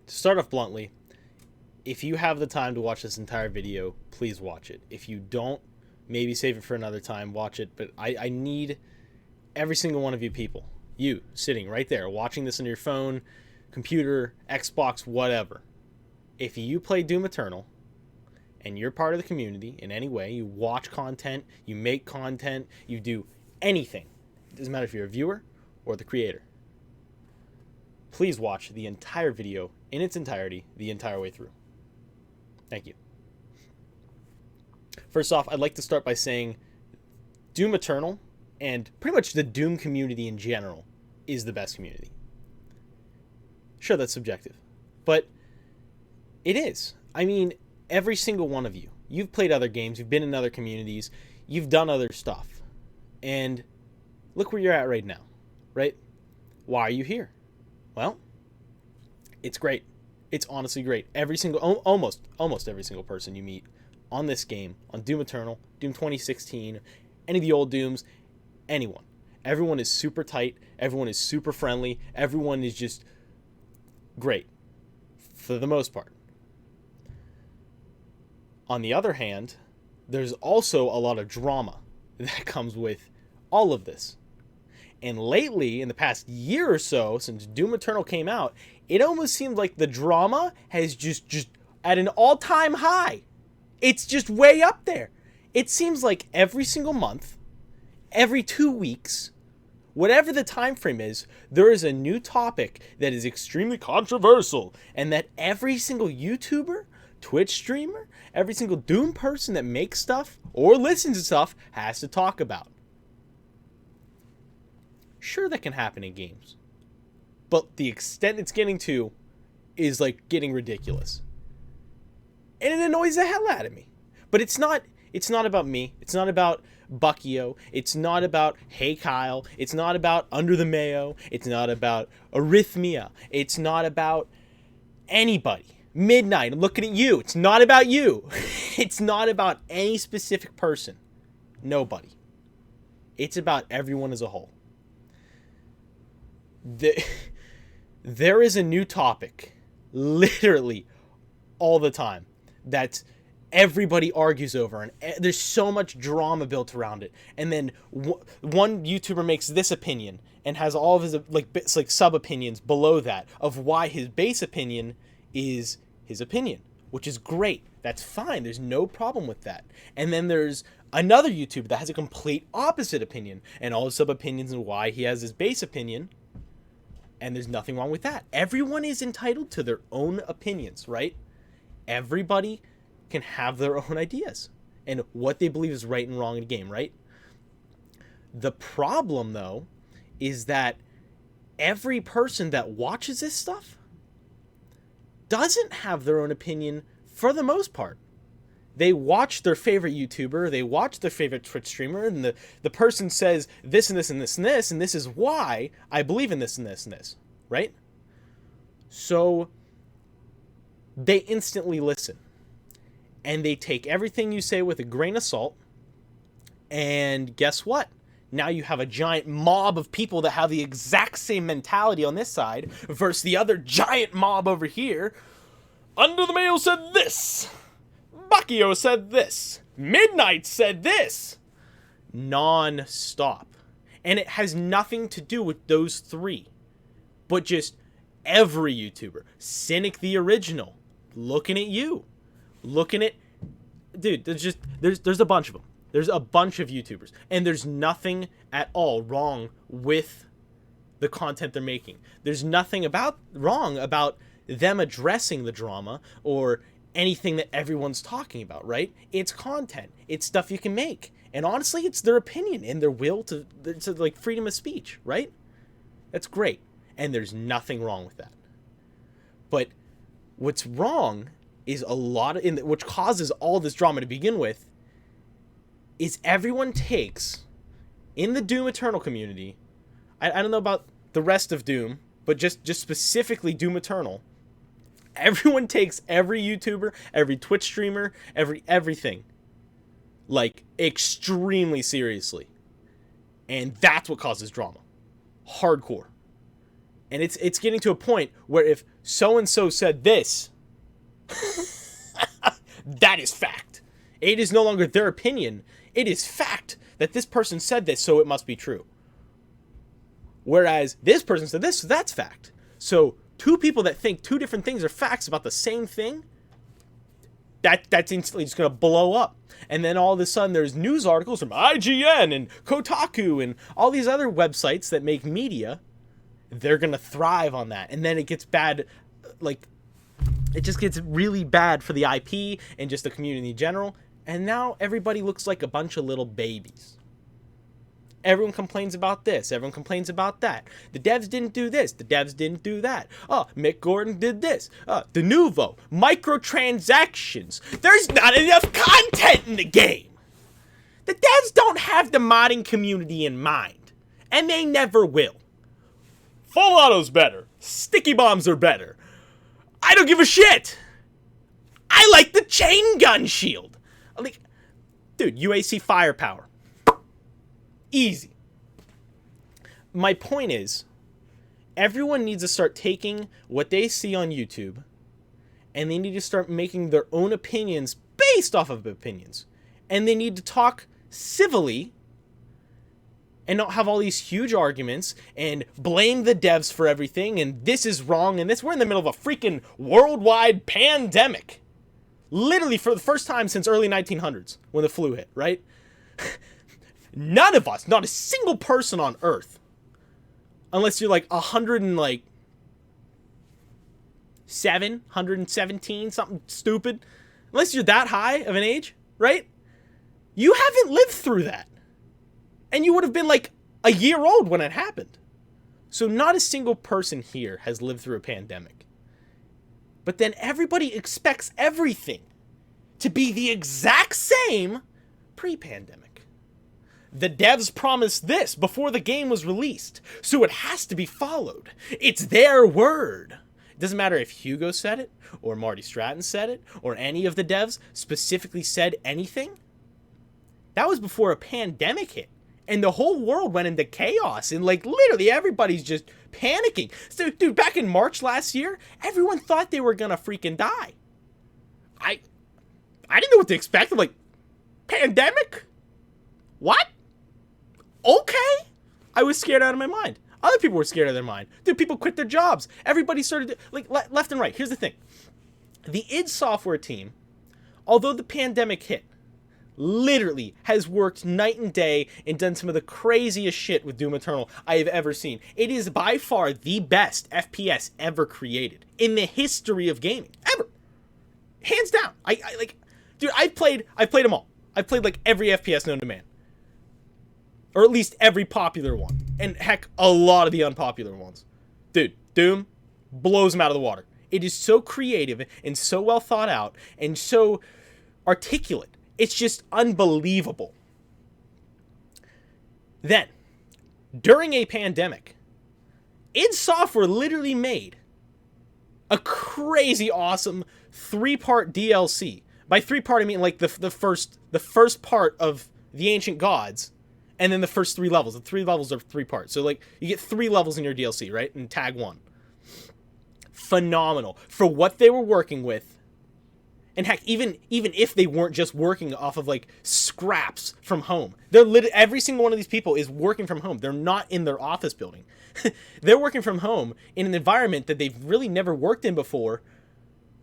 To start off bluntly, if you have the time to watch this entire video, please watch it. If you don't, maybe save it for another time, watch it. But I need every single one of you people, you sitting right there, watching this on your phone, computer, Xbox, whatever. If you play Doom Eternal and you're part of the community in any way, you watch content, you make content, you do anything, it doesn't matter if you're a viewer or the creator, please watch the entire video in its entirety the entire way through. Thank you. First off, I'd like to start by saying Doom Eternal and pretty much the Doom community in general is the best community. Sure, that's subjective, but it is. I mean, every single one of you, you've played other games, you've been in other communities, you've done other stuff, and look where you're at right now, right? Why are you here? Well, it's great. It's honestly great. Almost every single person you meet on this game, on Doom Eternal, Doom 2016, any of the old Dooms, anyone. Everyone is super tight. Everyone is super friendly. Everyone is just great for the most part. On the other hand, there's also a lot of drama that comes with all of this. And lately, in the past year or so, since Doom Eternal came out, it almost seems like the drama has just at an all-time high. It's just way up there. It seems like every single month, every 2 weeks, whatever the time frame is, there is a new topic that is extremely controversial, and that every single YouTuber, Twitch streamer, every single Doom person that makes stuff or listens to stuff has to talk about. Sure, that can happen in games, but the extent it's getting to is like getting ridiculous, and it annoys the hell out of me. But it's not about me. It's not about Buckio. It's not about Hey Kyle. It's not about Under the Mayo. It's not about Arrhythmia. It's not about anybody. Midnight, I'm looking at you. It's not about you. It's not about any specific person. Nobody. It's about everyone as a whole. There is a new topic, literally all the time, that everybody argues over, and there's so much drama built around it. And then one YouTuber makes this opinion and has all of his like sub opinions below that of why his base opinion is his opinion, which is great. That's fine. There's no problem with that. And then there's another YouTuber that has a complete opposite opinion and all his sub opinions and why he has his base opinion. And there's nothing wrong with that. Everyone is entitled to their own opinions, right? Everybody can have their own ideas and what they believe is right and wrong in a game, right? The problem, though, is that every person that watches this stuff doesn't have their own opinion for the most part. They watch their favorite YouTuber, they watch their favorite Twitch streamer, and the person says this and this and this and this, and this is why I believe in this and this and this, right? So they instantly listen. And they take everything you say with a grain of salt, and guess what? Now you have a giant mob of people that have the exact same mentality on this side versus the other giant mob over here. Under the Mayo said this. Buckio said this. Midnight said this. Non-stop. And it has nothing to do with those three, but just every YouTuber. Cynic the Original. Looking at you. Looking at... Dude, there's a bunch of them. There's a bunch of YouTubers. And there's nothing at all wrong with the content they're making. There's nothing wrong about them addressing the drama or anything that everyone's talking about, right? It's content. It's stuff you can make. And honestly, it's their opinion and their will to like freedom of speech, right? That's great. And there's nothing wrong with that. But what's wrong is which causes all this drama to begin with, is everyone takes, in the Doom Eternal community, I don't know about the rest of Doom, but just specifically Doom Eternal, everyone takes every YouTuber, every Twitch streamer, everything, like, extremely seriously. And that's what causes drama. Hardcore. And it's getting to a point where if so-and-so said this, that is fact. It is no longer their opinion. It is fact that this person said this, so it must be true. Whereas this person said this, so that's fact. So two people that think two different things are facts about the same thing, that's instantly just going to blow up. And then all of a sudden there's news articles from IGN and Kotaku and all these other websites that make media. They're going to thrive on that. And then it gets bad, like, it just gets really bad for the IP and just the community in general. And now everybody looks like a bunch of little babies. Everyone complains about this. Everyone complains about that. The devs didn't do this. The devs didn't do that. Oh, Mick Gordon did this. De novo. Microtransactions. There's not enough content in the game. The devs don't have the modding community in mind. And they never will. Full auto's better. Sticky bombs are better. I don't give a shit. I like the chain gun shield. Like, dude, UAC firepower. Easy. My point is, everyone needs to start taking what they see on YouTube, and they need to start making their own opinions based off of opinions. And they need to talk civilly and not have all these huge arguments and blame the devs for everything and this is wrong and this. We're in the middle of a freaking worldwide pandemic. Literally for the first time since early 1900s when the flu hit, right? None of us, not a single person on Earth, unless you're like 117, something stupid, unless you're that high of an age, right? You haven't lived through that. And you would have been like a year old when it happened. So not a single person here has lived through a pandemic. But then everybody expects everything to be the exact same pre-pandemic. The devs promised this before the game was released, so it has to be followed. It's their word. It doesn't matter if Hugo said it, or Marty Stratton said it, or any of the devs specifically said anything. That was before a pandemic hit. And the whole world went into chaos. And, like, literally everybody's just panicking. So, dude, back in March last year, everyone thought they were going to freaking die. I didn't know what to expect. I'm like, pandemic? What? Okay. I was scared out of my mind. Other people were scared out of their mind. Dude, people quit their jobs. Everybody started, like, left and right. Here's the thing. The id Software team, although the pandemic hit, literally has worked night and day and done some of the craziest shit with Doom Eternal I have ever seen. It is by far the best FPS ever created in the history of gaming. Ever. Hands down. I like, dude, I've played them all. I've played like every FPS known to man. Or at least every popular one. And heck, a lot of the unpopular ones. Dude, Doom blows them out of the water. It is so creative and so well thought out and so articulate. It's just unbelievable. Then, during a pandemic, id Software literally made a crazy awesome 3-part DLC. By 3-part, I mean like the first part of the Ancient Gods, and then the first 3 levels. The 3 levels are 3 parts. So like you get 3 levels in your DLC, right? In tag 1. Phenomenal for what they were working with. And heck, even if they weren't just working off of like scraps from home, every single one of these people is working from home. They're not in their office building. They're working from home in an environment that they've really never worked in before,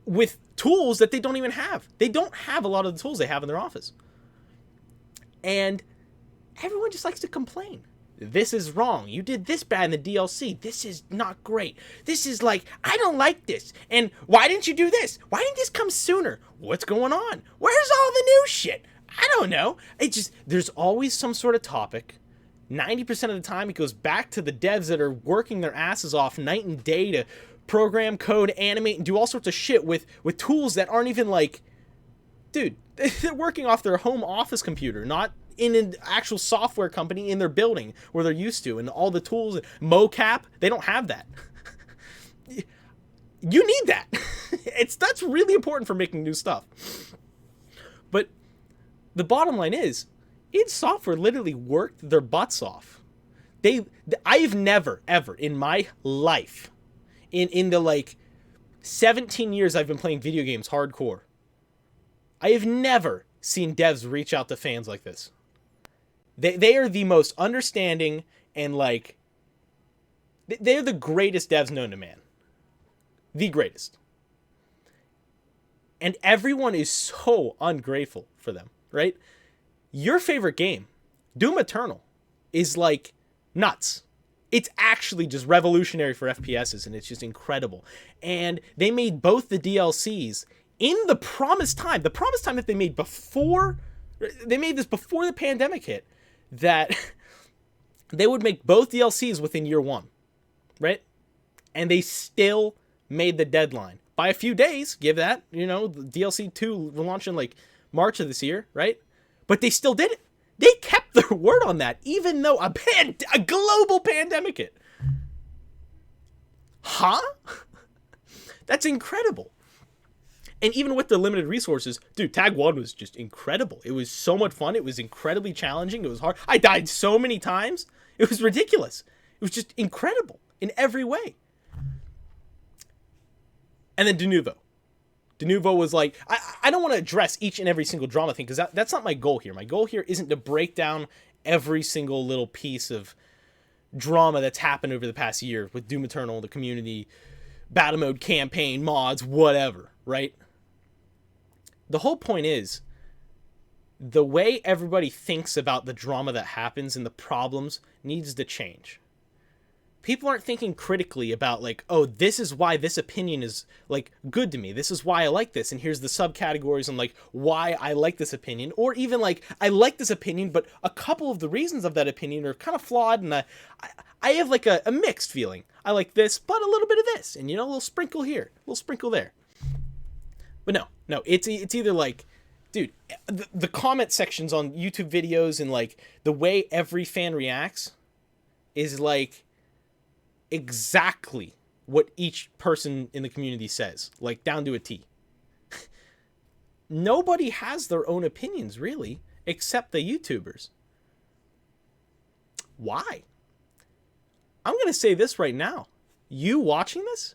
with tools that they don't even have. They don't have a lot of the tools they have in their office. And everyone just likes to complain. This is wrong. You did this bad in the DLC. This is not great. This is like, I don't like this. And why didn't you do this? Why didn't this come sooner? What's going on? Where's all the new shit? I don't know. There's always some sort of topic. 90% of the time, it goes back to the devs that are working their asses off night and day to program, code, animate, and do all sorts of shit with tools that aren't even like, dude, they're working off their home office computer, not in an actual software company in their building where they're used to, and all the tools, mocap, they don't have that. You need that. That's really important for making new stuff. But the bottom line is, id Software literally worked their butts off. I've never ever in my life, in the like 17 years I've been playing video games hardcore, I have never seen devs reach out to fans like this. They are the most understanding and like they're the greatest devs known to man. The greatest. And everyone is so ungrateful for them, right? Your favorite game, Doom Eternal, is like nuts. It's actually just revolutionary for FPSs, and it's just incredible. And they made both the DLCs in the promised time that they made this before the pandemic hit, that they would make both DLCs within year one, right? And they still made the deadline by a few days. Give that, the DLC 2 will launch in like March of this year, right? But they still did it. They kept their word on that, even though a global pandemic hit. Huh? That's incredible. And even with the limited resources, dude, Tag 1 was just incredible. It was so much fun. It was incredibly challenging. It was hard. I died so many times. It was ridiculous. It was just incredible in every way. And then Denuvo. Denuvo was like, I don't want to address each and every single drama thing, because that's not my goal here. My goal here isn't to break down every single little piece of drama that's happened over the past year with Doom Eternal, the community, battle mode, campaign, mods, whatever, right? The whole point is, the way everybody thinks about the drama that happens and the problems needs to change. People aren't thinking critically about like, oh, this is why this opinion is like good to me. This is why I like this. And here's the subcategories and like why I like this opinion. Or even like, I like this opinion, but a couple of the reasons of that opinion are kind of flawed. And I have like a mixed feeling. I like this, but a little bit of this. And, a little sprinkle here, a little sprinkle there. But no, it's either like, dude, the comment sections on YouTube videos and like the way every fan reacts is like, exactly what each person in the community says, like down to a T. Nobody has their own opinions, really, except the YouTubers. Why? I'm going to say this right now. You watching this,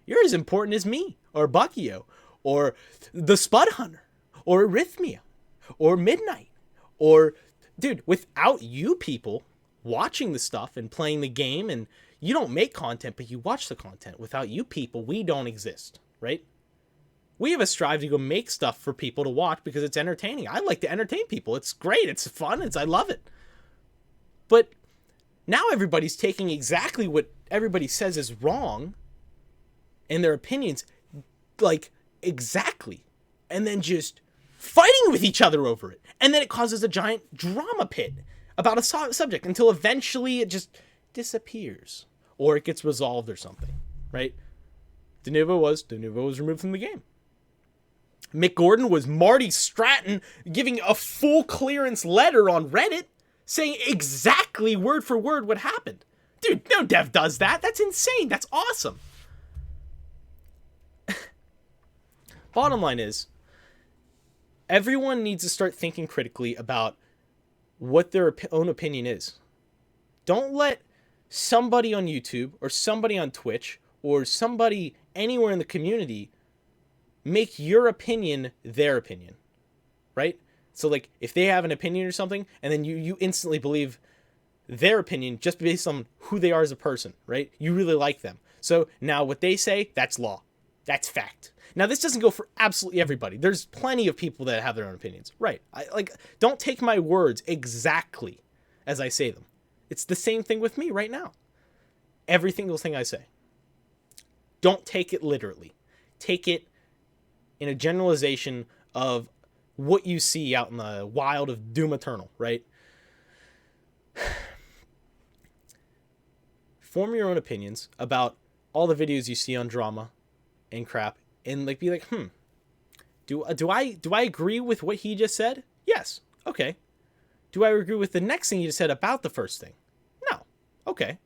you're as important as me, or Buckio, or the Spud Hunter, or Arrhythmia, or Midnight, or, dude, without you people watching the stuff and playing the game, and you don't make content, but you watch the content. Without you people, we don't exist, right? We have a strive to go make stuff for people to watch because it's entertaining. I like to entertain people. It's great. It's fun. I love it. But now everybody's taking exactly what everybody says is wrong and their opinions, like, exactly. And then just fighting with each other over it. And then it causes a giant drama pit about a subject until eventually it just disappears or it gets resolved or something, right? Denuvo was removed from the game. Mick Gordon was Marty Stratton giving a full clearance letter on Reddit saying exactly word for word what happened. Dude, no dev does that. That's insane. That's awesome. Bottom line is, everyone needs to start thinking critically about what their own opinion is. Don't let somebody on YouTube or somebody on Twitch or somebody anywhere in the community make your opinion their opinion, right? So like if they have an opinion or something and then you instantly believe their opinion just based on who they are as a person, right? You really like them. So now what they say, that's law. That's fact. Now this doesn't go for absolutely everybody. There's plenty of people that have their own opinions, right? Don't take my words exactly as I say them. It's the same thing with me right now. Every single thing I say. Don't take it literally. Take it in a generalization of what you see out in the wild of Doom Eternal, right? Form your own opinions about all the videos you see on drama and crap, and like be like, do I agree with what he just said? Yes. Okay. Do I agree with the next thing you just said about the first thing? No. Okay.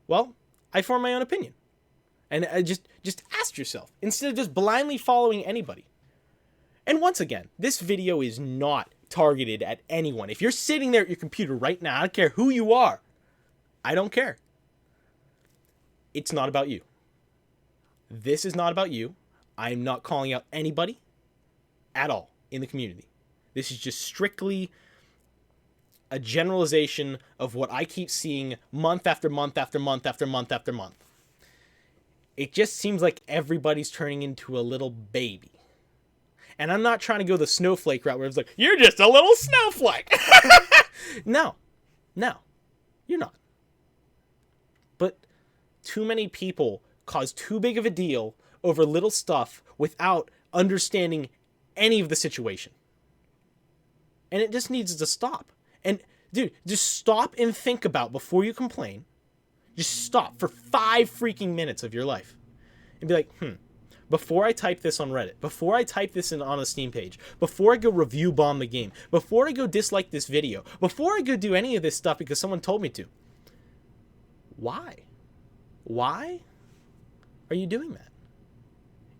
Well, I form my own opinion. And just ask yourself, instead of just blindly following anybody. And once again, this video is not targeted at anyone. If you're sitting there at your computer right now, I don't care who you are, I don't care. It's not about you. This is not about you. I'm not calling out anybody at all in the community. This is just strictly a generalization of what I keep seeing month after month after month after month after month. It just seems like everybody's turning into a little baby. And I'm not trying to go the snowflake route where it's like, you're just a little snowflake. No, you're not. But too many people cause too big of a deal over little stuff without understanding any of the situation. And it just needs to stop. And dude, just stop and think about before you complain. Just stop for 5 freaking minutes of your life and be like, before I type this on Reddit, before I type this on a Steam page, before I go review bomb the game, before I go dislike this video, before I go do any of this stuff because someone told me to, why? Why are you doing that?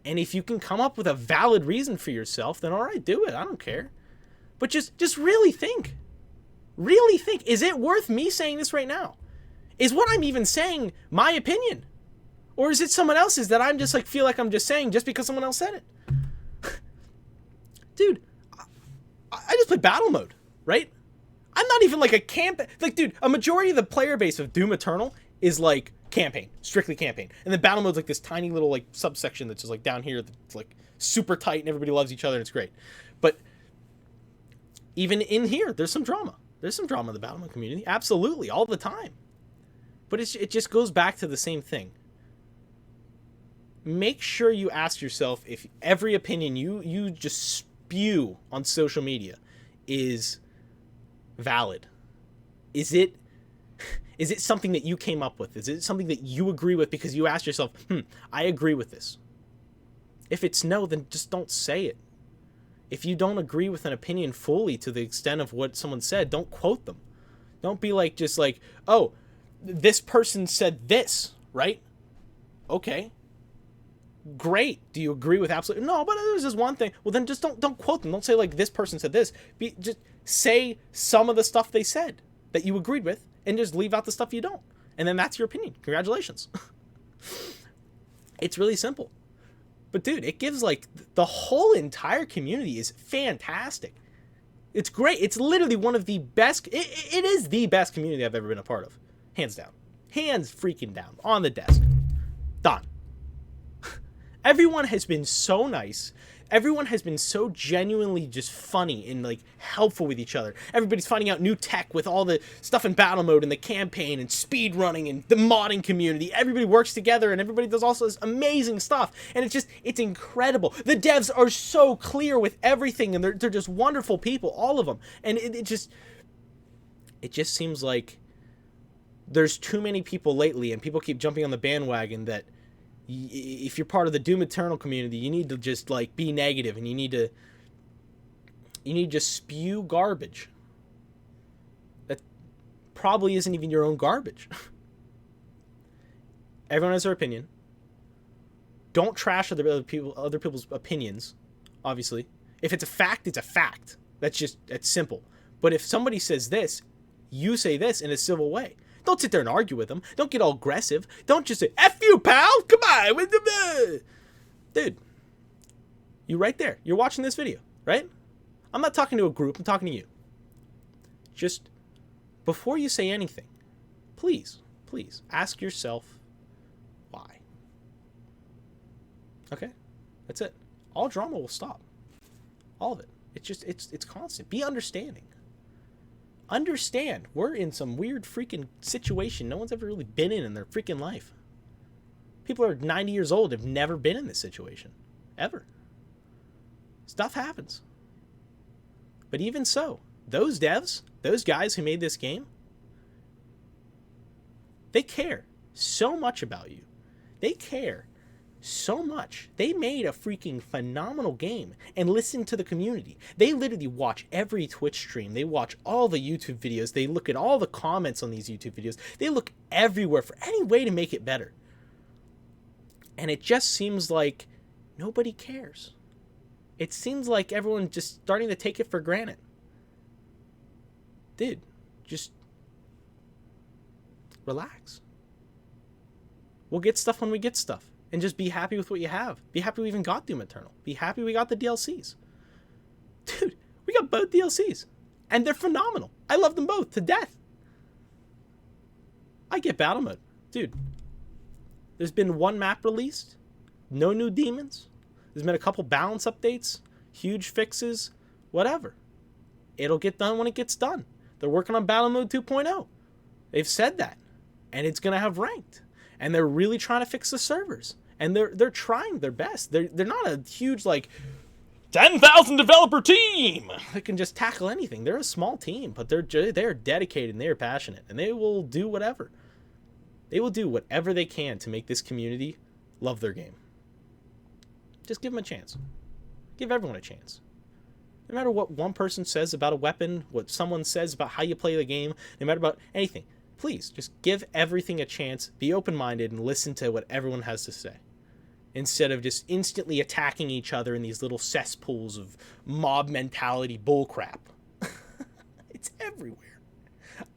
And if you can come up with a valid reason for yourself, then all right, do it. I don't care. But just really think. Really think. Is it worth me saying this right now? Is what I'm even saying my opinion? Or is it someone else's that I'm just like feel like I'm just saying just because someone else said it? Dude, I just play battle mode, right? I'm not even like a camp. Like, dude, a majority of the player base of Doom Eternal is like campaign, strictly campaign. And then battle mode's like this tiny little like subsection that's just like down here that's like super tight and everybody loves each other and it's great. But even in here, there's some drama. There's some drama in the battle mode community. Absolutely, all the time. But it just goes back to the same thing. Make sure you ask yourself if every opinion you just spew on social media is valid. Is it something that you came up with? Is it something that you agree with because you asked yourself, I agree with this? If it's no, then just don't say it. If you don't agree with an opinion fully to the extent of what someone said, don't quote them. Don't be like, just like, oh, this person said this, right? Okay. Great. Do you agree with absolutely? No, but there's this one thing. Well, then just don't quote them. Don't say like this person said this. Just say some of the stuff they said that you agreed with and just leave out the stuff you don't. And then that's your opinion. Congratulations. It's really simple. But dude, it gives like the whole entire community is fantastic. It's great. It's literally one of the best. It is the best community I've ever been a part of. Hands down. Hands freaking down. On the desk. Done. Everyone has been so nice. Everyone has been so genuinely just funny and like helpful with each other. Everybody's finding out new tech with all the stuff in battle mode and the campaign and speed running and the modding community. Everybody works together and everybody does also this amazing stuff. And it's incredible. The devs are so clear with everything and they're just wonderful people, all of them. And it just seems like there's too many people lately and people keep jumping on the bandwagon that if you're part of the Doom Eternal community, you need to just like be negative and you need to just spew garbage that probably isn't even your own garbage. Everyone has their opinion. Don't trash other people's opinions, obviously. If it's a fact, it's a fact. That's simple. But if somebody says this, you say this in a civil way. Don't sit there and argue with them. Don't get all aggressive. Don't just say, F you, pal! Come on! Dude, you right there. You're watching this video, right? I'm not talking to a group. I'm talking to you. Just, before you say anything, please ask yourself why. Okay? That's it. All drama will stop. All of it. It's constant. Be understanding. Understand, we're in some weird freaking situation no one's ever really been in their freaking life. People are 90 years old, have never been in this situation. Ever. Stuff happens. But even so, those devs, those guys who made this game, they care so much about you. They care so much. They made a freaking phenomenal game and listen to the community. They literally watch every Twitch stream. They watch all the YouTube videos. They look at all the comments on these YouTube videos. They look everywhere for any way to make it better. And it just seems like nobody cares. It seems like everyone's just starting to take it for granted. Dude, just Relax. We'll get stuff when we get stuff. And just be happy with what you have. Be happy we even got Doom Eternal. Be happy we got the DLCs. Dude, we got both DLCs. And they're phenomenal. I love them both to death. I get battle mode. Dude, there's been one map released. No new demons. There's been a couple balance updates. Huge fixes. Whatever. It'll get done when it gets done. They're working on battle mode 2.0. They've said that. And it's going to have ranked. And they're really trying to fix the servers. And they're trying their best. They're not a huge, like, 10,000 developer team that can just tackle anything. They're a small team, but they're dedicated and they're passionate. And they will do whatever. They will do whatever they can to make this community love their game. Just give them a chance. Give everyone a chance. No matter what one person says about a weapon, what someone says about how you play the game, no matter about anything, please just give everything a chance, be open-minded, and listen to what everyone has to say. Instead of just instantly attacking each other in these little cesspools of mob mentality bullcrap. It's everywhere.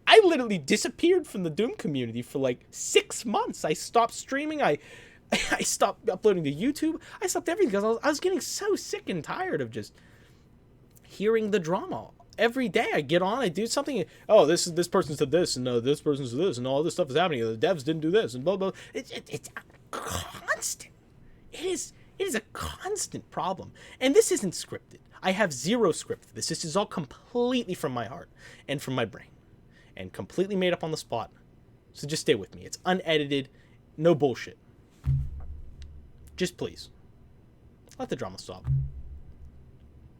I literally disappeared from the Doom community for like 6 months. I stopped streaming. I stopped uploading to YouTube. I stopped everything because I was getting so sick and tired of just hearing the drama. Every day I get on, I do something. Oh, this person said this, and this person said this, and all this stuff is happening. The devs didn't do this, and blah blah. It's constant. It is a constant problem, and this isn't scripted. I have zero script for this. This is all completely from my heart and from my brain, and completely made up on the spot. So just stay with me. It's unedited, no bullshit. Just please, let the drama stop.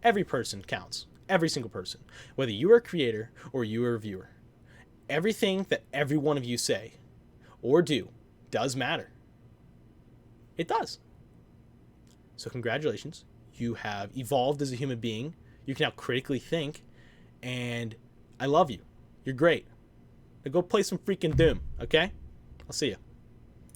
Every person counts. Every single person. Whether you are a creator or you are a viewer. Everything that every one of you say or do does matter. It does. So congratulations. You have evolved as a human being. You can now critically think. And I love you. You're great. Now go play some freaking Doom, okay? I'll see you.